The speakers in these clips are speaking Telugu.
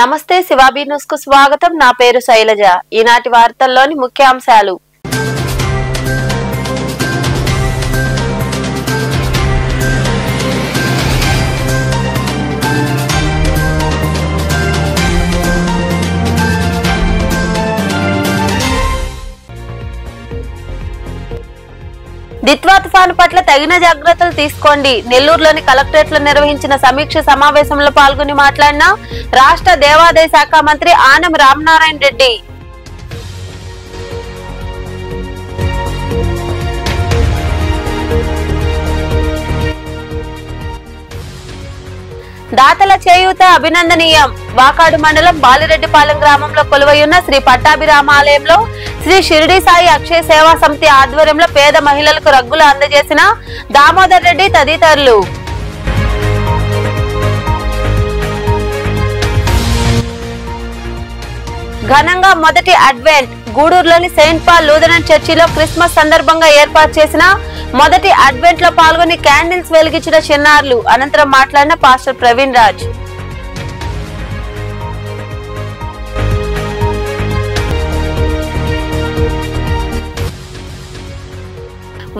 నమస్తే శివాబీ న్యూస్ కు స్వాగతం। నా పేరు శైలజ। ఈనాటి వార్తల్లోని ముఖ్యాంశాలు। దిత్వా తుఫాను పట్ల తగిన జాగ్రత్తలు తీసుకోండి। నెల్లూరులోని కలెక్టరేట్లో నిర్వహించిన సమీక్ష సమావేశంలో పాల్గొని మాట్లాడిన రాష్ట్ర దేవాదాయ శాఖ మంత్రి ఆనం రామనారాయణ రెడ్డి। దాతల చేయూత అభినందనీయం। వాకాడు మండలం బాలిరెడ్డిపాలెం గ్రామంలో కొలువైయున్న శ్రీ పట్టాభిరామ ఆలయంలో శ్రీ షిరిడి సాయి అక్షయ సేవా సమితి ఆధ్వర్యంలో పేద మహిళలకు రగ్గులు అందజేసిన దామోదర్ రెడ్డి తదితరులు। ఘనంగా మొదటి అడ్వెంట్ గూడూరులోని సెయింట్ పాల్ లూథరన్ చర్చిలో క్రిస్మస్ సందర్భంగా ఏర్పాటు చేసిన మొదటి అడ్వెంట్ లో పాల్గొని క్యాండిల్స్ వెలిగించిన చిన్నారులు। అనంతరం మాట్లాడిన పాస్టర్ ప్రవీణ్ రాజ్।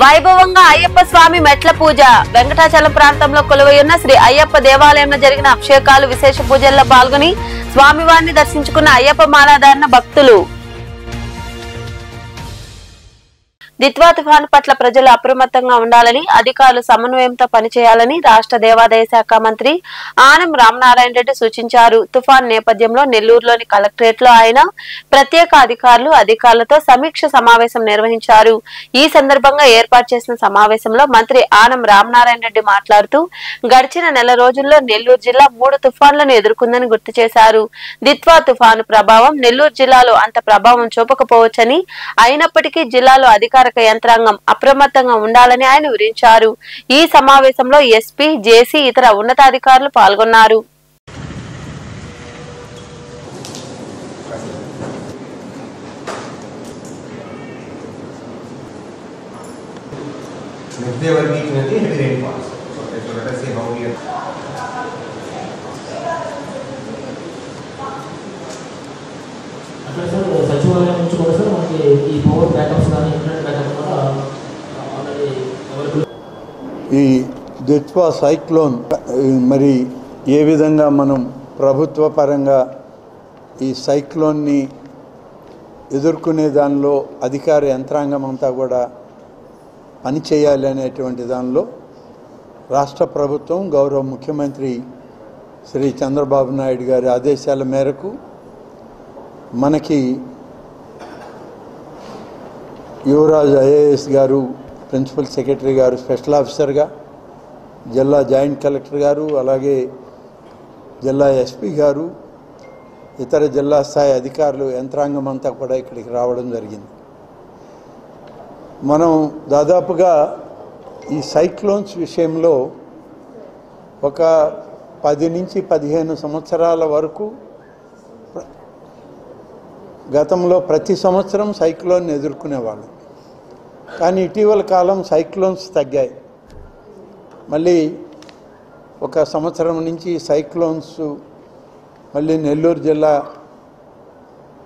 వైభవంగా అయ్యప్ప స్వామి మెట్ల పూజ వెంకటాచలం ప్రాంతంలో కొలువైయున్న శ్రీ అయ్యప్ప దేవాలయంలో జరిగిన అభిషేకాలు విశేష పూజల్లో పాల్గొని స్వామివారిని దర్శించుకున్న అయ్యప్ప మాలాధారణ భక్తులు। దిత్వా తుఫాను పట్ల ప్రజలు అప్రమత్తంగా ఉండాలని, అధికారులు సమన్వయంతో పనిచేయాలని రాష్ట్ర దేవాదాయ శాఖ మంత్రి ఆనం రామనారాయణ రెడ్డి సూచించారు। తుఫాను నేపథ్యంలో నెల్లూరులోని కలెక్టరేట్ లో ఆయన ప్రత్యేక అధికారులతో సమీక్ష సమావేశం నిర్వహించారు। ఈ సందర్భంగా ఏర్పాటు చేసిన సమావేశంలో మంత్రి ఆనం రామనారాయణ రెడ్డి మాట్లాడుతూ గడిచిన నెల రోజుల్లో నెల్లూరు జిల్లా 3 తుఫాన్లను ఎదుర్కొందని గుర్తు చేశారు। దిత్వా తుఫాను ప్రభావం నెల్లూరు జిల్లాలో అంత ప్రభావం చూపకపోవచ్చని, అయినప్పటికీ జిల్లాలో అధికార యంత్రాంగం అప్రమత్తంగా ఉండాలని ఆయన వివరించారు। ఈ సమావేశంలో ఎస్పీ, జేసీ, ఇతర ఉన్నతాధికారులు పాల్గొన్నారు। సచివాలయం నుంచి కూడా సార్ మనకి ఈ పవర్ బ్యాకప్స్ కానీ ఇంటర్నెట్ బ్యాకప్ కూడా ఈ దిత్వా సైక్లోన్ మరి ఏ విధంగా మనం ప్రభుత్వ పరంగా ఈ సైక్లోన్ని ఎదుర్కొనే దానిలో అధికార యంత్రాంగం అంతా కూడా పనిచేయాలి అనేటువంటి దానిలో రాష్ట్ర ప్రభుత్వం గౌరవ ముఖ్యమంత్రి శ్రీ చంద్రబాబు నాయుడు గారి ఆదేశాల మేరకు మనకి యువరాజ్ ఐఏఎస్ గారు, ప్రిన్సిపల్ సెక్రటరీ గారు స్పెషల్ ఆఫీసర్గా, జిల్లా జాయింట్ కలెక్టర్ గారు, అలాగే జిల్లా ఎస్పీ గారు, ఇతర జిల్లా స్థాయి అధికారులు యంత్రాంగం అంతా కూడా ఇక్కడికి రావడం జరిగింది। మనం దాదాపుగా ఈ సైక్లోన్స్ విషయంలో ఒక 10 నుంచి 15 సంవత్సరాల వరకు గతంలో ప్రతి సంవత్సరం సైక్లోన్ ఎదుర్కొనేవాళ్ళం, కానీ ఇటీవల కాలం సైక్లోన్స్ తగ్గాయి। మళ్ళీ ఒక సంవత్సరం నుంచి సైక్లోన్స్ మళ్ళీ నెల్లూరు జిల్లా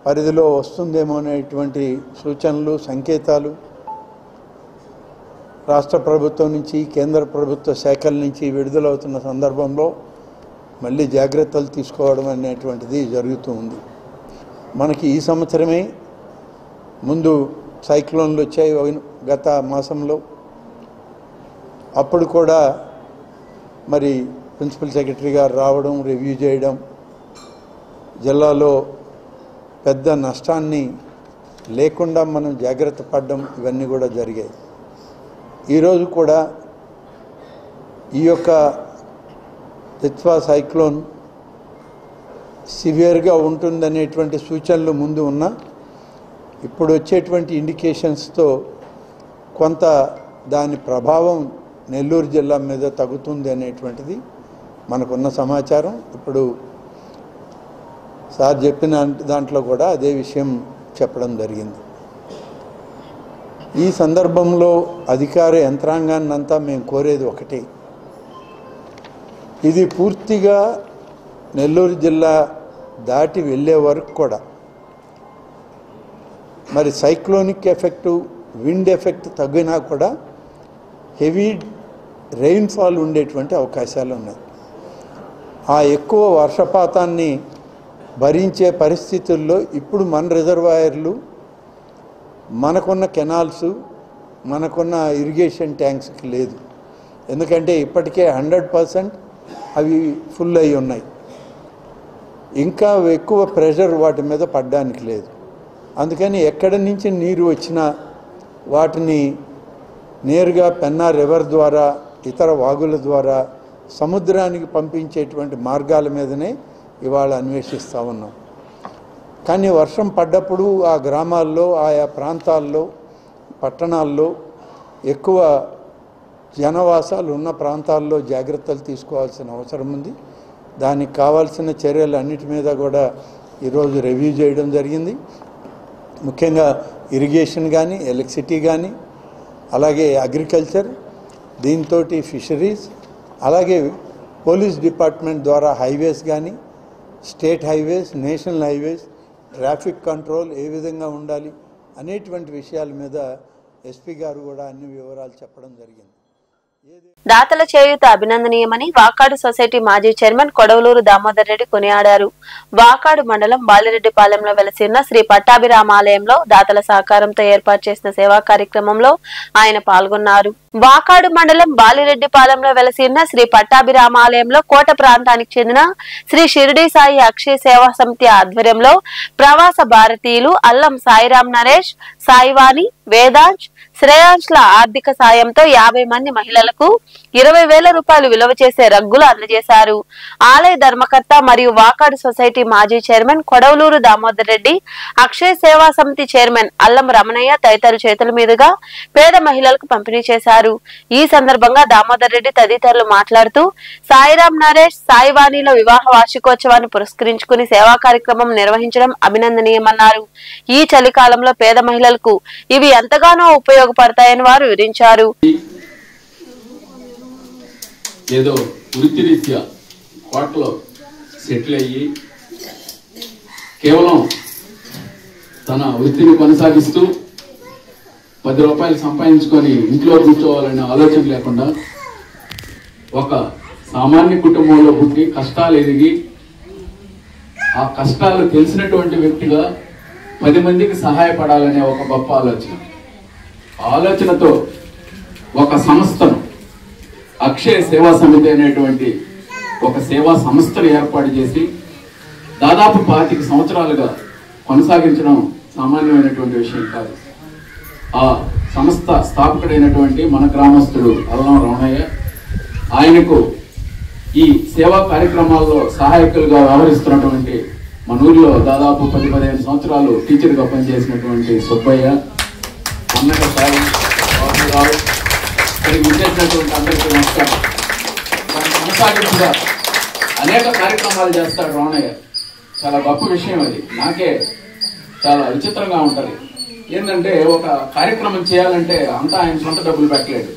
పరిధిలో వస్తుందేమో అనేటువంటి సూచనలు, సంకేతాలు రాష్ట్ర ప్రభుత్వం నుంచి, కేంద్ర ప్రభుత్వ శాఖల నుంచి విడుదలవుతున్న సందర్భంలో మళ్ళీ జాగ్రత్తలు తీసుకోవడం అనేటువంటిది జరుగుతూ ఉంది। మనకి ఈ సంవత్సరమే ముందు సైక్లోన్లు వచ్చాయి గత మాసంలో, అప్పుడు కూడా మరి ప్రిన్సిపల్ సెక్రటరీ గారు రావడం, రివ్యూ చేయడం, జిల్లాలో పెద్ద నష్టాన్ని లేకుండా మనం జాగ్రత్త పడడం, ఇవన్నీ కూడా జరిగాయి। ఈరోజు కూడా ఈ యొక్క దిత్వా సైక్లోన్ సివియర్గా ఉంటుందనేటువంటి సూచనలు ముందు ఉన్నా, ఇప్పుడు వచ్చేటువంటి ఇండికేషన్స్తో కొంత దాని ప్రభావం నెల్లూరు జిల్లా మీద తగ్గుతుంది అనేటువంటిది మనకున్న సమాచారం। ఇప్పుడు సార్ చెప్పిన దాంట్లో కూడా అదే విషయం చెప్పడం జరిగింది। ఈ సందర్భంలో అధికార యంత్రాంగాన్ని అంతా మేము కోరేది ఒకటే, ఇది పూర్తిగా నెల్లూరు జిల్లా దాటి వెళ్ళే వరకు కూడా మరి సైక్లోనిక్ ఎఫెక్టు, విండ్ ఎఫెక్ట్ తగ్గినా కూడా హెవీ రెయిన్ఫాల్ ఉండేటువంటి అవకాశాలు ఉన్నాయి. ఆ ఎక్కువ వర్షపాతాన్ని భరించే పరిస్థితుల్లో ఇప్పుడు మన రిజర్వాయర్లు, మనకున్న కెనాల్స్, మనకున్న ఇరిగేషన్ ట్యాంక్స్కి లేదు. ఎందుకంటే ఇప్పటికే 100% అవి ఫుల్ అయి ఉన్నాయి. ఇంకా ఎక్కువ ప్రెషర్ వాటి మీద పడడానికి లేదు. అందుకని ఎక్కడి నుంచి నీరు వచ్చినా వాటిని నేరుగా పెన్నా రివర్ ద్వారా, ఇతర వాగుల ద్వారా సముద్రానికి పంపించేటువంటి మార్గాల మీదనే ఇవాళ అన్వేషిస్తూ ఉన్నాం. కానీ వర్షం పడ్డప్పుడు ఆ గ్రామాల్లో, ఆయా ప్రాంతాల్లో, పట్టణాల్లో, ఎక్కువ జనవాసాలు ఉన్న ప్రాంతాల్లో జాగ్రత్తలు తీసుకోవాల్సిన అవసరం ఉంది. దానికి కావాల్సిన చర్యలు అన్నిటి మీద కూడా ఈరోజు రివ్యూ చేయడం జరిగింది. ముఖ్యంగా ఇరిగేషన్ కానీ, ఎలక్ట్రిసిటీ కానీ, అలాగే అగ్రికల్చర్, దీంతో ఫిషరీస్, అలాగే పోలీస్ డిపార్ట్మెంట్ ద్వారా హైవేస్ కానీ, state highways, national highways, traffic control A విధంగా ఉండాలి అనేటువంటి విషయాల మీద ఎస్పీ గారు కూడా అన్ని వివరాలు చెప్పడం జరిగింది. దాతల చేయూత అభినందనీయమని వాకాడు సొసైటీ మాజీ చైర్మన్ కొడవలూరు దామోదర్ రెడ్డి కొనియాడారు. వాకాడు మండలం బాలిరెడ్డిపాలెంలో వెలసిన శ్రీ పట్టాభిరామాలయంలో దాతల సహకారంతో ఏర్పాటు చేసిన సేవా కార్యక్రమంలో ఆయన పాల్గొన్నారు. వాకాడు మండలం బాలిరెడ్డిపాలెంలో వెలసిన శ్రీ పట్టాభిరామాలయంలో కోట ప్రాంతానికి చెందిన శ్రీ షిరిడి సాయి అక్షయ సేవా సమితి ఆధ్వర్యంలో ప్రవాస భారతీయులు అల్లం సాయిరాం నరేష్, సాయివాణి, వేదాంశ్, శ్రేయాంశ్ల ఆర్థిక సాయంతో 50 మంది మహిళలకు 20,000 రూపాయలు విలువ చేసే రగ్గులు అందజేశారు. ఆలయ ధర్మకర్త మరియు వాకాడు సొసైటీ మాజీ చైర్మన్ కొడవలూరు దామోదర్ రెడ్డి, అక్షయ సేవా సమితి చైర్మన్ అల్లం రమణయ్య తదితరుల చేతుల మీదుగా పేద మహిళలకు పంపిణీ చేశారు. ఈ సందర్భంగా దామోదర్ రెడ్డి తదితరులు మాట్లాడుతూ సాయిరాం నరేష్, సాయివాణిల వివాహ వార్షికోత్సవాన్ని పురస్కరించుకుని సేవా కార్యక్రమం నిర్వహించడం అభినందనీయమన్నారు. ఈ చలికాలంలో పేద మహిళలకు ఇవి ఎంతగానో ఉపయోగపడతాయని వారు వివరించారు. ఏదో వృత్తిరీత్యా కోటలో సెటిల్ అయ్యి కేవలం తన వృత్తిని కొనసాగిస్తూ 10 రూపాయలు సంపాదించుకొని ఇంట్లో కూర్చోవాలనే ఆలోచన లేకుండా ఒక సామాన్య కుటుంబంలో పుట్టి కష్టాలు ఎదిగి ఆ కష్టాలు తెలిసినటువంటి వ్యక్తిగా 10 మందికి సహాయపడాలనే ఒక గొప్ప ఆలోచనతో ఒక సంస్థను, అక్షయ సేవా సమితి అనేటువంటి ఒక సేవా సంస్థను ఏర్పాటు చేసి దాదాపు 25 సంవత్సరాలుగా కొనసాగించడం సామాన్యమైనటువంటి విషయం కాదు. ఆ సంస్థ స్థాపకుడైనటువంటి మన గ్రామస్తుడు అల్లం రమణయ్య, ఆయనకు ఈ సేవా కార్యక్రమాల్లో సహాయకులుగా వ్యవహరిస్తున్నటువంటి మన ఊరిలో దాదాపు 10-15 సంవత్సరాలు టీచర్గా పనిచేసినటువంటి సుబ్బయ్య, అన్నక సాయి, బాబురావు, ఇక్కడికి విచ్చేసినటువంటి అందరికీ నమస్కారం. కొనసాగింపుగా అనేక కార్యక్రమాలు చేస్తాడు రమణయ్య. చాలా గొప్ప విషయం అది. నాకే చాలా విచిత్రంగా ఉంటుంది. ఏంటంటే ఒక కార్యక్రమం చేయాలంటే అంతా ఆయన సొంత డబ్బులు పెట్టలేడు.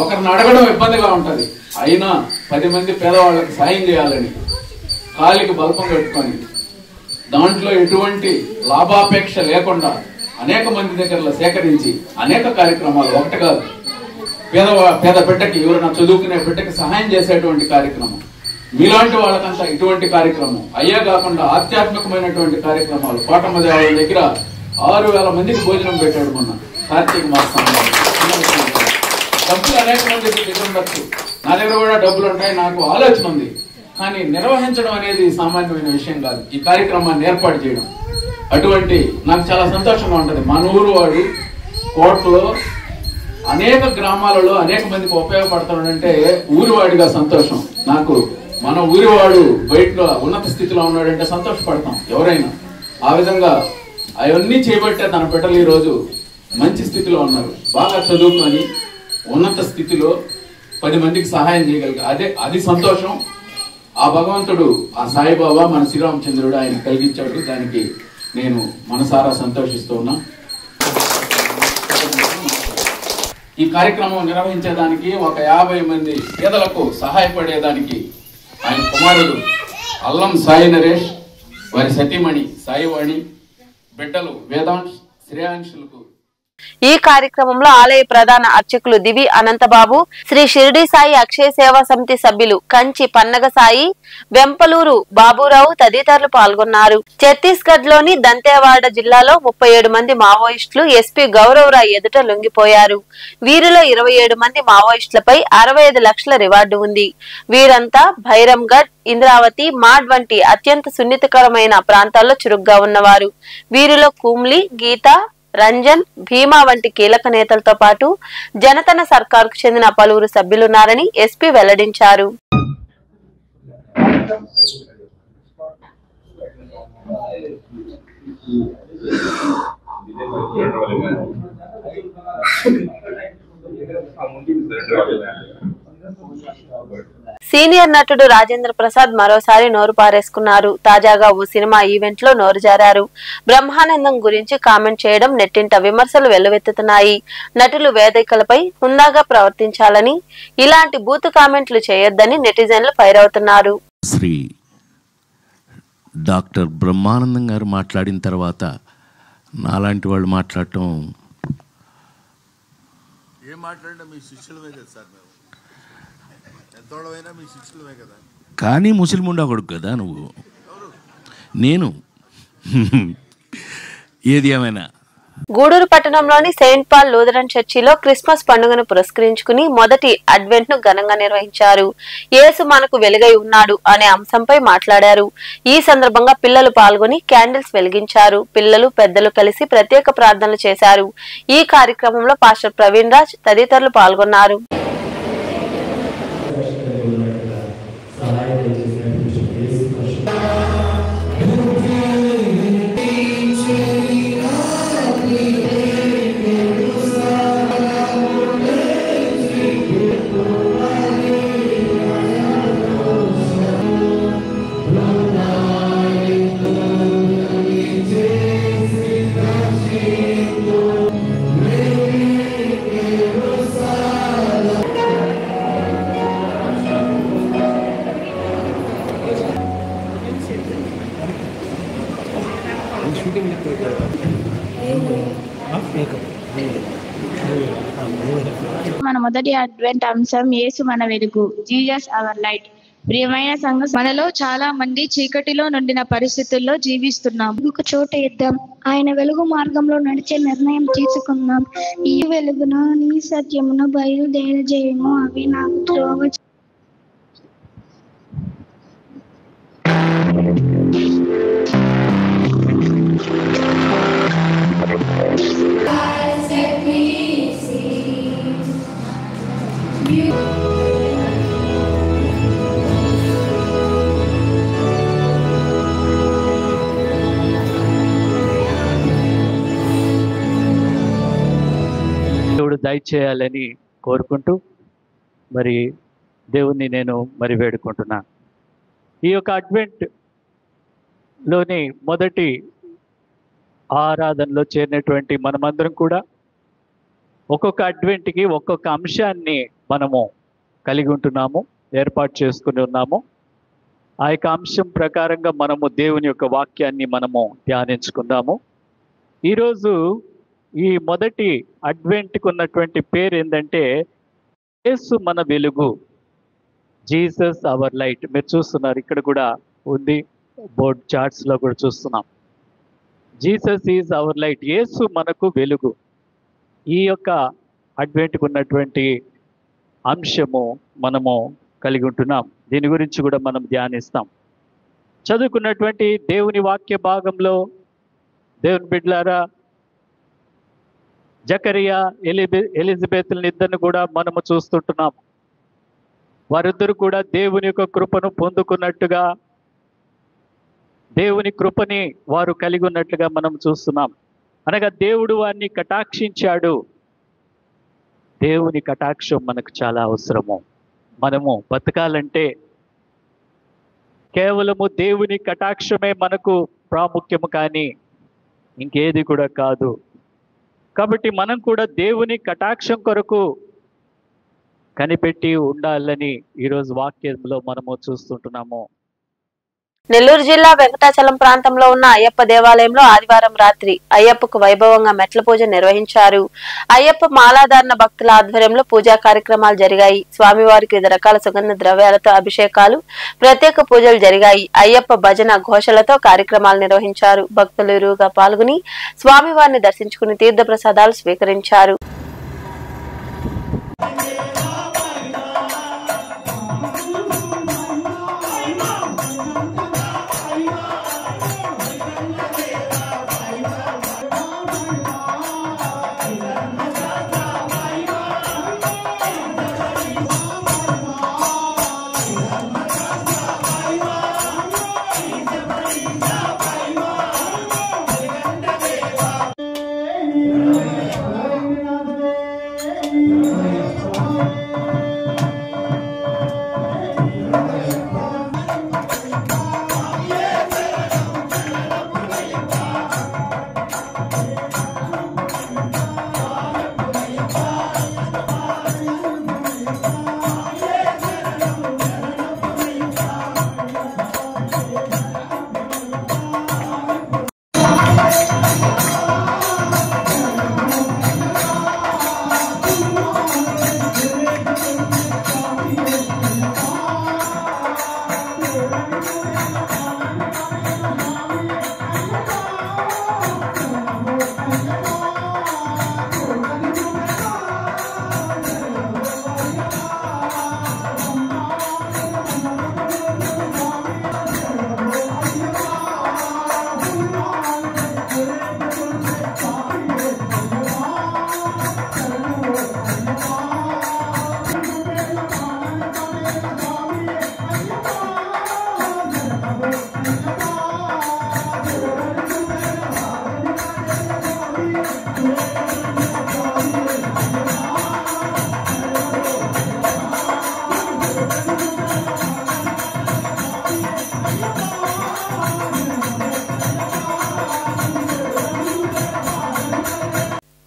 ఒకరిని అడగడం ఇబ్బందిగా ఉంటుంది. అయినా 10 మంది పేదవాళ్ళకి సాయం చేయాలని కాలికి బల్పం పెట్టుకొని దాంట్లో ఎటువంటి లాభాపేక్ష లేకుండా అనేక మంది దగ్గర సేకరించి అనేక కార్యక్రమాలు, ఒకటి కాదు, పేద బిడ్డకి, ఎవరైనా చదువుకునే బిడ్డకి సహాయం చేసేటువంటి కార్యక్రమం, మీలాంటి వాళ్ళకంతా ఇటువంటి కార్యక్రమం అయ్యే కాకుండా ఆధ్యాత్మికమైనటువంటి కార్యక్రమాలు. కోటమ్మ దేవాలయం దగ్గర 6,000 మందికి భోజనం పెట్టాడు మొన్న కార్తీక మాసం. డబ్బులు అనేక మందికి ఉండొచ్చు, నా దగ్గర కూడా డబ్బులు ఉంటాయి, నాకు ఆలోచన ఉంది. కానీ నిర్వహించడం అనేది సామాన్యమైన విషయం కాదు. ఈ కార్యక్రమాన్ని ఏర్పాటు చేయడం అటువంటి నాకు చాలా సంతోషంగా ఉంటుంది. మన ఊరు వాడు కోటలో అనేక గ్రామాలలో అనేక మందికి ఉపయోగపడుతున్నాడంటే ఊరివాడిగా సంతోషం నాకు. మన ఊరివాడు బయటలో ఉన్నత స్థితిలో ఉన్నాడంటే సంతోషపడతాం ఎవరైనా. ఆ విధంగా అవన్నీ చేయబట్టే తన బిడ్డలు ఈ రోజు మంచి స్థితిలో ఉన్నారు. బాగా చదువుకొని ఉన్నత స్థితిలో 10 మందికి సహాయం చేయగలిగారు. అది సంతోషం. ఆ భగవంతుడు, ఆ సాయిబాబా, మన శ్రీరామచంద్రుడు ఆయన కలిగించాడు. దానికి నేను మనసారా సంతోషిస్తూ ఉన్నా. ఈ కార్యక్రమం నిర్వహించేదానికి ఒక 50 మంది పేదలకు సహాయపడేదానికి ఆయన కుమారుడు అల్లం సాయి నరేష్ వారి సతీమణి సాయివాణి, బిడ్డలు వేదాంశ్, శ్రేయాంశులకు ఈ కార్యక్రమంలో ఆలయ ప్రధాన అర్చకులు దివి అనంతబాబు, శ్రీ షిరిడి సాయి అక్షయ సేవా సమితి సభ్యులు కంచి పన్నగ సాయి, వెంపలూరు బాబురావు తదితరులు పాల్గొన్నారు. ఛత్తీస్గఢ్ లోని దంతేవాడ జిల్లాలో 37 మంది మావోయిస్టులు ఎస్పీ గౌరవరాయ్ ఎదుట లొంగిపోయారు. వీరిలో 27 మంది మావోయిస్టులపై 65 లక్షల రివార్డు ఉంది. వీరంతా భైరంగఢ్, ఇంద్రావతి, మాడ్ వంటి అత్యంత సున్నితకరమైన ప్రాంతాల్లో చురుగ్గా ఉన్నవారు. వీరిలో కుమ్లి, గీత, రంజన్, భీమా వంటి కీలక నేతలతో పాటు జనతన సర్కారుకు చెందిన పలువురు సభ్యులున్నారని ఎస్పీ వెల్లడించారు. సీనియర్ నటుడు రాజేంద్ర ప్రసాద్ మరోసారి నోరు పారేసుకున్నారు. తాజాగా ఓ సినిమా ఈవెంట్ లో నోరు జారారు. బ్రహ్మానందం గురించి కామెంట్ చేయడం నెట్టింట విమర్శలు వెల్లువెత్తుతున్నాయి. నటులు వేదికలపై హుందాగా ప్రవర్తించాలని, ఇలాంటి బూతు కామెంట్లు చేయొద్దని నెటిజన్లు ఫైర్ అవుతున్నారు. శ్రీ డాక్టర్ బ్రహ్మానందం గారు మాట్లాడిన తర్వాత నాలాంటి వాళ్ళు మాట్లాడటం, ఏం మాట్లాడినా మీ శిష్యులమే కదా సార్, మేము ఎంతోడమైనా మీ శిష్యులమే కదా. కానీ ముస్లిముండా కొడుకు కదా నువ్వు, నేను ఏది ఏమైనా. గూడూరు పట్టణంలోని సెయింట్ పాల్ లూథరన్ చర్చిలో క్రిస్మస్ పండుగను పురస్కరించుకుని మొదటి అడ్వెంట్ ను ఘనంగా నిర్వహించారు. యేసు మనకు వెలుగై ఉన్నాడు అనే అంశంపై మాట్లాడారు. ఈ సందర్భంగా పిల్లలు పాల్గొని క్యాండిల్స్ వెలిగించారు. పిల్లలు, పెద్దలు కలిసి ప్రత్యేక ప్రార్థనలు చేశారు. ఈ కార్యక్రమంలో పాస్టర్ ప్రవీణ్ రాజ్ తదితరులు పాల్గొన్నారు. మన మొదటి అడ్వెంట్ అంశం యేసు మన వెలుగు, జీసస్ అవర్ లైట్. ప్రియమైన సంఘ, మనలో చాలా మంది చీకటిలో నుండిన పరిస్థితుల్లో జీవిస్తున్నాం. ఒక చోట ఇద్దాం, ఆయన వెలుగు మార్గంలో నడిచే నిర్ణయం తీసుకుందాం. ఈ వెలుగును, నీ సత్యమును బయలుదేరజేయము, అవి నాకు త్రోవ. దేవుడు దయచేయాలని కోరుకుంటూ మరి దేవుణ్ణి నేను మరి వేడుకుంటున్నాను. ఈ యొక్క అడ్వెంట్ లోని మొదటి ఆరాధనలో చేరినటువంటి మనమందరం కూడా ఒక్కొక్క అడ్వెంట్కి ఒక్కొక్క అంశాన్ని మనము కలిగి ఉంటున్నాము, ఏర్పాటు చేసుకుని ఉన్నాము. ఆ యొక్క అంశం ప్రకారంగా మనము దేవుని యొక్క వాక్యాన్ని మనము ధ్యానించుకుందాము. ఈరోజు ఈ మొదటి అడ్వెంట్కి ఉన్నటువంటి పేరు ఏంటంటే యేసు మన వెలుగు, జీసస్ అవర్ లైట్. మీరు చూస్తున్నారు, ఇక్కడ కూడా ఉంది, బోర్డ్ చార్ట్స్లో కూడా చూస్తున్నాం. జీసస్ ఈజ్ అవర్ లైట్, యేసు మనకు వెలుగు. ఈ యొక్క అడ్వెంట్కి ఉన్నటువంటి అంశము మనము కలిగి ఉంటున్నాం. దీని గురించి కూడా మనం ధ్యానిస్తాం. చదువుకున్నటువంటి దేవుని వాక్య భాగంలో దేవుని బిడ్డలారా, జకరియా, ఎలిజబెత్లని ఇద్దరిని కూడా మనము చూస్తుంటున్నాం. వారిద్దరు కూడా దేవుని యొక్క కృపను పొందుకున్నట్టుగా, దేవుని కృపని వారు కలిగి ఉన్నట్లుగా మనం చూస్తున్నాం. అనగా దేవుడు వారిని కటాక్షించాడు. దేవుని కటాక్షం మనకు చాలా అవసరము. మనము బతకాలంటే కేవలము దేవుని కటాక్షమే మనకు ప్రాముఖ్యము, కానీ ఇంకేది కూడా కాదు. కాబట్టి మనం కూడా దేవుని కటాక్షం కొరకు కనిపెట్టి ఉండాలని ఈరోజు వాక్యంలో మనము చూస్తుంటున్నాము. నెల్లూరు జిల్లా వెంకటాచలం ప్రాంతంలో ఉన్న అయ్యప్ప దేవాలయంలో ఆదివారం రాత్రి అయ్యప్పకు వైభవంగా మెట్ల పూజ నిర్వహించారు. అయ్యప్ప మాలాధారణ భక్తుల ఆధ్వర్యంలో పూజా కార్యక్రమాలు జరిగాయి. స్వామివారికి వివిధ రకాల సుగంధ ద్రవ్యాలతో అభిషేకాలు, ప్రత్యేక పూజలు జరిగాయి. అయ్యప్ప భజన ఘోషలతో కార్యక్రమాలు నిర్వహించారు. భక్తులు ఇరువుగా పాల్గొని స్వామివారిని దర్శించుకుని తీర్థ ప్రసాదాలు స్వీకరించారు.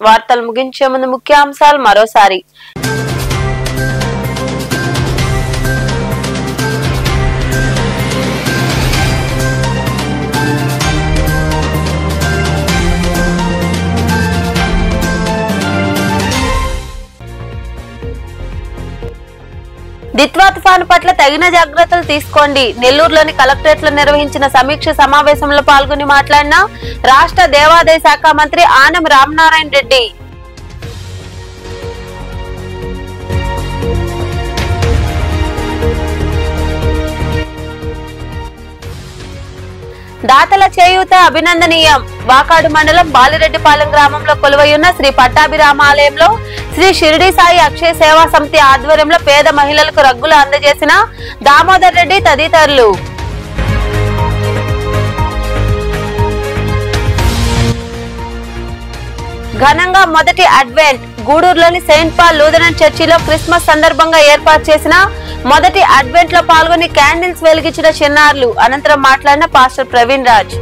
వార్తలు ముగించే ముందు ముఖ్యాంశాలు మరోసారి. దిత్వా తుఫాను పట్ల తగిన జాగ్రత్తలు తీసుకోండి. నెల్లూరులోని కలెక్టరేట్ లో నిర్వహించిన సమీక్ష సమావేశంలో పాల్గొని మాట్లాడిన రాష్ట్ర దేవాదాయ శాఖ మంత్రి ఆనం రామనారాయణ రెడ్డి. దాతల చేయూత అభినందనీయం. వాకాడు మండలం బాలిరెడ్డిపాలెం గ్రామంలో కొలువైయున్న శ్రీ పట్టాభిరామాలయంలో శ్రీ షిరిడి సాయి అక్షయ సేవా సమితి ఆధ్వర్యంలో పేద మహిళలకు రగ్గులు అందజేసిన దామోదర్ రెడ్డి తదితరులు. ఘనంగా మొదటి అడ్వెంట్. గూడూరులోని సెయింట్ పాల్ లూథరన్ చర్చిలో క్రిస్మస్ సందర్భంగా ఏర్పాటు చేసిన మొదటి అడ్వెంట్ లో పాల్గొని క్యాండిల్స్ వెలిగించిన చిన్నారులు. అనంతరం మాట్లాడిన పాస్టర్ ప్రవీణ్ రాజ్.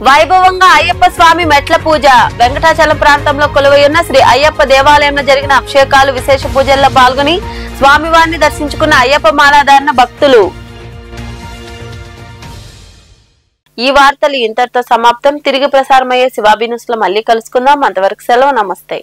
వైభవంగా అయ్యప్ప స్వామి మెట్ల పూజ. వెంకటాచలం ప్రాంతంలో కొలువైయున్న శ్రీ అయ్యప్ప దేవాలయంలో జరిగిన అభిషేకాలు, విశేష పూజల్లో పాల్గొని స్వామివారిని దర్శించుకున్న అయ్యప్ప మాలాధారణ భక్తులు. ఈ వార్తలు ఇంతటితో సమాప్తం. తిరిగి ప్రసారమయ్యే శివాబీ న్యూస్ లో మళ్ళీ కలుసుకుందాం. అంతవరకు సెలవు. నమస్తే.